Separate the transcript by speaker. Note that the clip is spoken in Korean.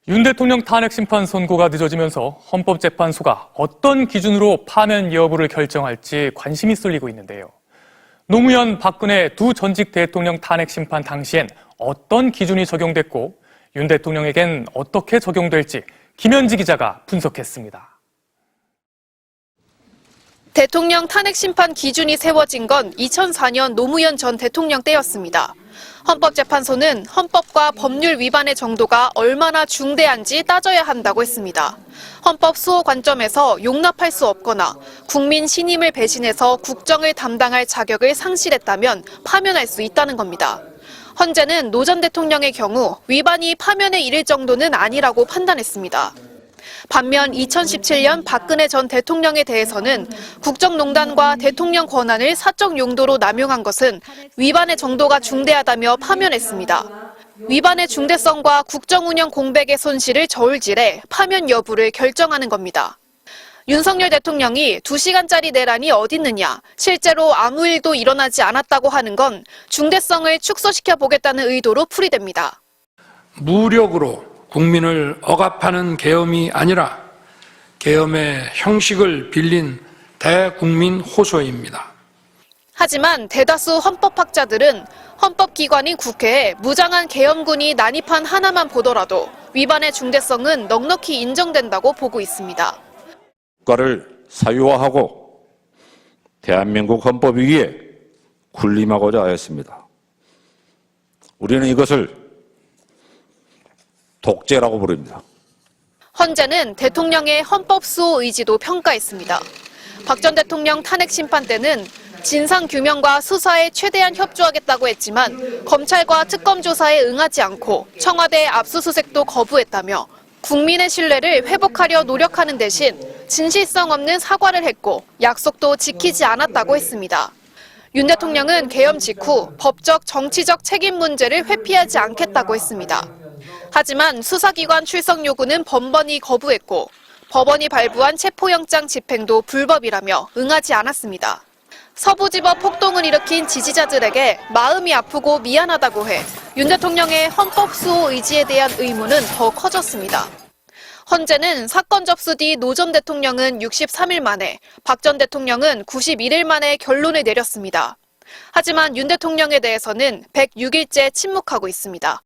Speaker 1: 윤 대통령 탄핵 심판 선고가 늦어지면서 헌법재판소가 어떤 기준으로 파면 여부를 결정할지 관심이 쏠리고 있는데요. 노무현, 박근혜 두 전직 대통령 탄핵 심판 당시엔 어떤 기준이 적용됐고 윤 대통령에겐 어떻게 적용될지 김현지 기자가 분석했습니다.
Speaker 2: 대통령 탄핵 심판 기준이 세워진 건 2004년 노무현 전 대통령 때였습니다. 헌법재판소는 헌법과 법률 위반의 정도가 얼마나 중대한지 따져야 한다고 했습니다. 헌법 수호 관점에서 용납할 수 없거나 국민 신임을 배신해서 국정을 담당할 자격을 상실했다면 파면할 수 있다는 겁니다. 헌재는 노 전 대통령의 경우 위반이 파면에 이를 정도는 아니라고 판단했습니다. 반면 2017년 박근혜 전 대통령에 대해서는 국정농단과 대통령 권한을 사적 용도로 남용한 것은 위반의 정도가 중대하다며 파면했습니다. 위반의 중대성과 국정운영 공백의 손실을 저울질해 파면 여부를 결정하는 겁니다. 윤석열 대통령이 2시간짜리 내란이 어딨느냐, 실제로 아무 일도 일어나지 않았다고 하는 건 중대성을 축소시켜 보겠다는 의도로 풀이됩니다.
Speaker 3: 무력으로 국민을 억압하는 계엄이 아니라 계엄의 형식을 빌린 대국민 호소입니다.
Speaker 2: 하지만 대다수 헌법학자들은 헌법기관인 국회에 무장한 계엄군이 난입한 하나만 보더라도 위반의 중대성은 넉넉히 인정된다고 보고 있습니다.
Speaker 4: 국가를 사유화하고 대한민국 헌법 위에 군림하고자 하였습니다. 우리는 이것을 독재라고 부릅니다.
Speaker 2: 헌재는 대통령의 헌법 수호 의지도 평가했습니다. 박 전 대통령 탄핵 심판 때는 진상규명과 수사에 최대한 협조하겠다고 했지만 검찰과 특검 조사에 응하지 않고 청와대 압수수색도 거부했다며 국민의 신뢰를 회복하려 노력하는 대신 진실성 없는 사과를 했고 약속도 지키지 않았다고 했습니다. 윤 대통령은 계엄 직후 법적, 정치적 책임 문제를 회피하지 않겠다고 했습니다. 하지만 수사기관 출석 요구는 번번이 거부했고 법원이 발부한 체포영장 집행도 불법이라며 응하지 않았습니다. 서부지법 폭동을 일으킨 지지자들에게 마음이 아프고 미안하다고 해 윤 대통령의 헌법 수호 의지에 대한 의문은 더 커졌습니다. 헌재는 사건 접수 뒤 노 전 대통령은 63일 만에, 박 전 대통령은 91일 만에 결론을 내렸습니다. 하지만 윤 대통령에 대해서는 106일째 침묵하고 있습니다.